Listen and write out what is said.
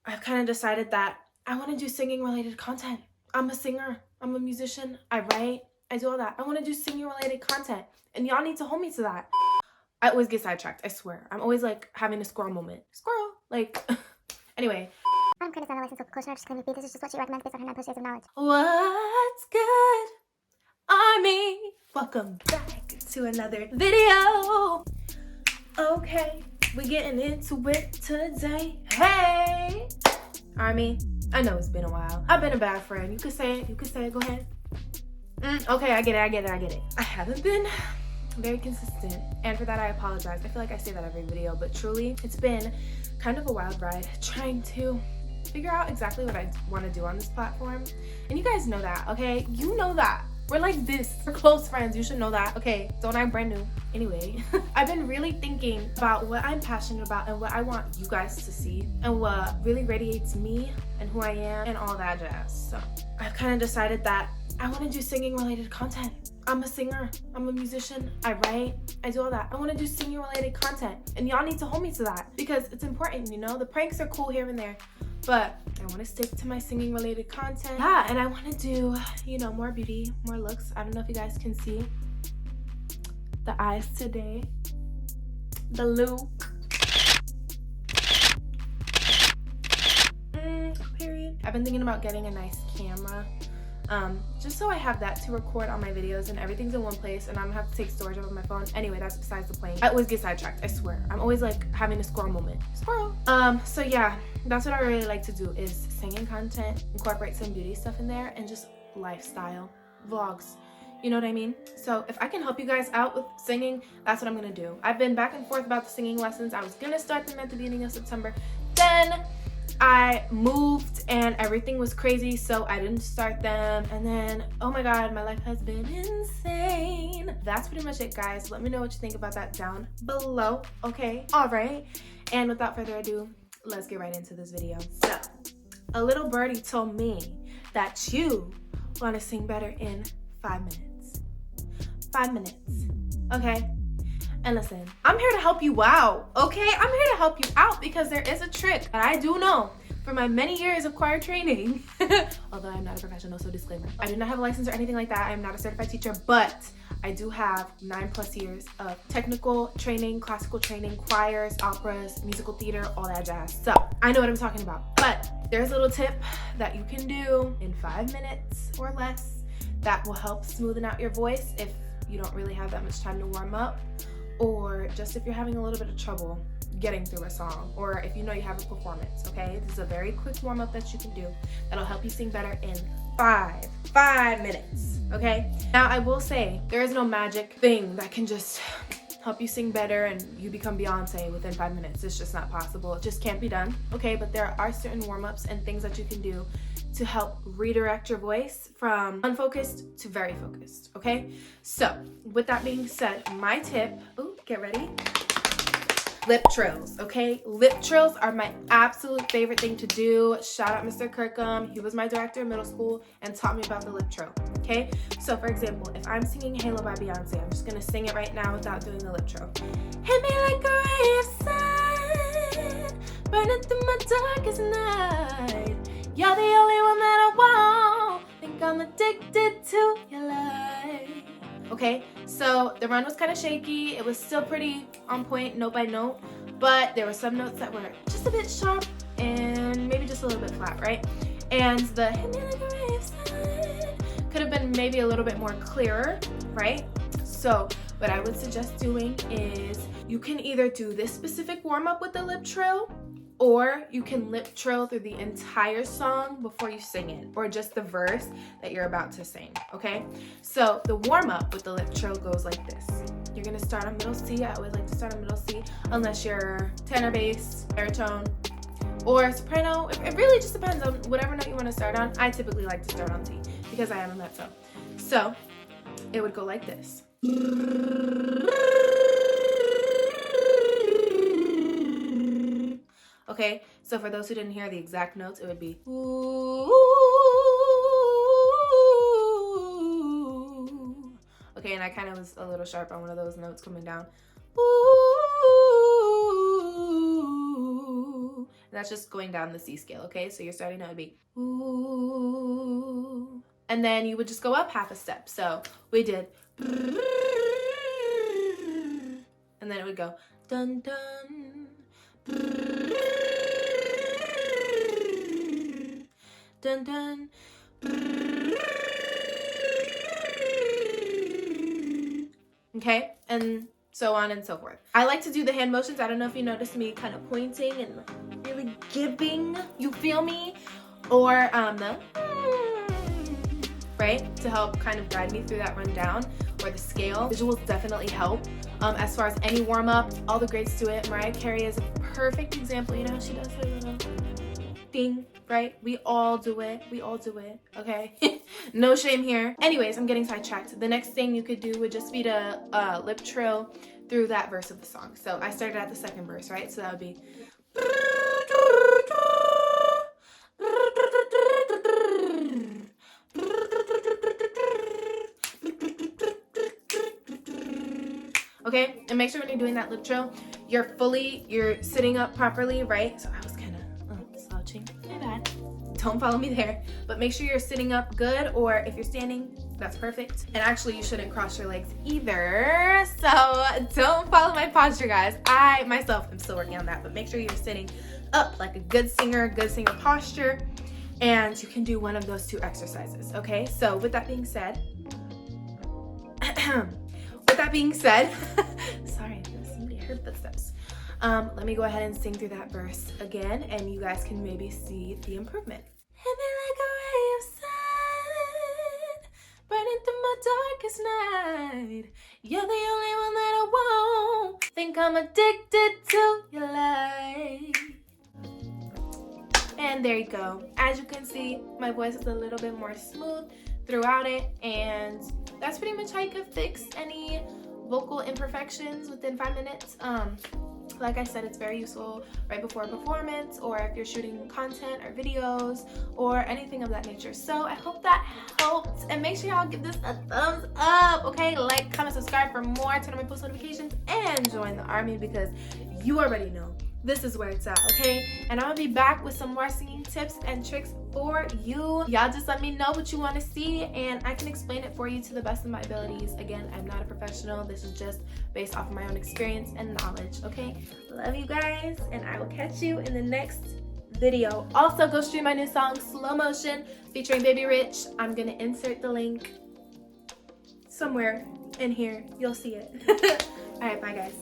I've kind of decided that I want to do singing related content. I'm a singer, I'm a musician, I write, I do all that. I want to do singing related content, and y'all need to hold me to that. I always get sidetracked, I swear. I'm always like having a squirrel moment. Squirrel! Like, anyway. I'm Corin, a licensed vocal coach and artist claiming this is just what she recommends based on her 9+ years of knowledge. What's good, Army? Welcome back to another video. Okay, we're getting into it today. Hey, Army, I know it's been a while. I've been a bad friend. You could say it, go ahead. Okay, I get it. I haven't been very consistent, and for that I apologize. I feel like I say that every video, but truly, it's been kind of a wild ride trying to figure out exactly what I want to do on this platform. And you guys know that, okay? You know that. We're like this. We're close friends. You should know that, okay? Don't act brand new. Anyway, I've been really thinking about what I'm passionate about and what I want you guys to see and what really radiates me and who I am and all that jazz. So I've kind of decided that I want to do singing related content. I'm a singer, I'm a musician, I write, I do all that. I want to do singing related content, and y'all need to hold me to that because it's important, you know? The pranks are cool here and there, but I want to stick to my singing related content. Yeah, and I want to do, you know, more beauty, more looks. I don't know if you guys can see the eyes today, the look. Period. I've been thinking about getting a nice camera. Just so I have that to record all my videos and everything's in one place and I don't have to take storage up on my phone. Anyway, that's besides the point. I always get sidetracked, I swear. I'm always like having a squirrel moment. Squirrel! So yeah, that's what I really like to do is singing content, incorporate some beauty stuff in there, and just lifestyle vlogs. You know what I mean? So if I can help you guys out with singing, that's what I'm gonna do. I've been back and forth about the singing lessons. I was gonna start them at the beginning of September. Then I moved and everything was crazy, so I didn't start them. And then, oh my god, my life has been insane. That's pretty much it, guys. Let me know what you think about that down below, okay? All right, and without further ado, let's get right into this video. So, a little birdie told me that you want to sing better in 5 minutes. 5 minutes, okay? And listen, I'm here to help you out, okay? I'm here to help you out because there is a trick that I do know from my many years of choir training. Although I'm not a professional, so disclaimer. I do not have a license or anything like that. I am not a certified teacher, but I do have 9+ years of technical training, classical training, choirs, operas, musical theater, all that jazz. So I know what I'm talking about. But there's a little tip that you can do in 5 minutes or less that will help smoothen out your voice if you don't really have that much time to warm up, or just if you're having a little bit of trouble getting through a song, or if you know you have a performance, okay? This is a very quick warm-up that you can do that'll help you sing better in 5 minutes, okay? Now, I will say, there is no magic thing that can just help you sing better and you become Beyonce within 5 minutes. It's just not possible. It just can't be done, okay? But there are certain warm-ups and things that you can do to help redirect your voice from unfocused to very focused, okay? So, with that being said, my tip, ooh, get ready, lip trills, okay? Lip trills are my absolute favorite thing to do. Shout out Mr. Kirkham. He was my director in middle school and taught me about the lip trill, okay? So, for example, if I'm singing Halo by Beyonce, I'm just gonna sing it right now without doing the lip trill. Hit me like a ray of sun, burning through my darkest night. You're the only one that I want. Think I'm addicted to your light. Okay, so the run was kind of shaky. It was still pretty on point, note by note, but there were some notes that were just a bit sharp and maybe just a little bit flat, right? And the hit me like a ray of sun could have been maybe a little bit more clearer, right? So what I would suggest doing is you can either do this specific warm-up with the lip trill, or you can lip trill through the entire song before you sing it, or just the verse that you're about to sing, okay? So the warm-up with the lip trill goes like this. You're gonna start on middle C. I always like to start on middle C, unless you're tenor bass, baritone, or soprano. It really just depends on whatever note you wanna start on. I typically like to start on C because I am a mezzo. So it would go like this. Okay, so for those who didn't hear the exact notes, it would be ooh. Okay, and I kind of was a little sharp on one of those notes coming down. Ooh. that's just going down the C scale, okay? So your starting note would be ooh. And then you would just go up half a step. So we did and then it would go dun dun dun dun. Okay, and so on and so forth. I like to do the hand motions. I don't know if you noticed me kind of pointing and really giving, you feel me? Or the right, to help kind of guide me through that rundown or the scale. Visuals definitely help. As far as any warm-up, all the greats do it. Mariah Carey is a perfect example. You know how she does her little thing, right? We all do it. We all do it, okay? No shame here. Anyways, I'm getting sidetracked. The next thing you could do would just be to lip trill through that verse of the song. So I started at the second verse, right? So that would be okay, and make sure when you're doing that lip trill, you're sitting up properly, right? So I was kind of slouching, my bad. Don't follow me there, but make sure you're sitting up good, or if you're standing, that's perfect. And actually, you shouldn't cross your legs either, so don't follow my posture, guys. I myself am still working on that, but make sure you're sitting up like a good singer posture, and you can do one of those two exercises, okay? So with that being said, sorry, somebody heard footsteps. Let me go ahead and sing through that verse again, and you guys can maybe see the improvement. Hit me like a ray of sun, burning through my darkest night. You're the only one that I want. Think I'm addicted to your light. And there you go. As you can see, my voice is a little bit more smooth throughout it, and that's pretty much how you can fix any vocal imperfections within 5 minutes. Like I said, it's very useful right before a performance, or if you're shooting content or videos or anything of that nature. So I hope that helped, and make sure y'all give this a thumbs up, okay? Like, comment, subscribe for more, turn on my post notifications, and join the army, because you already know this is where it's at, okay? And I'm gonna be back with some more singing tips and tricks for you. Y'all just let me know what you want to see, and I can explain it for you to the best of my abilities. Again, I'm not a professional. This is just based off of my own experience and knowledge, okay? Love you guys, and I will catch you in the next video. Also, go stream my new song, Slow Motion, featuring Baby Rich. I'm gonna insert the link somewhere in here. You'll see it. All right, bye guys.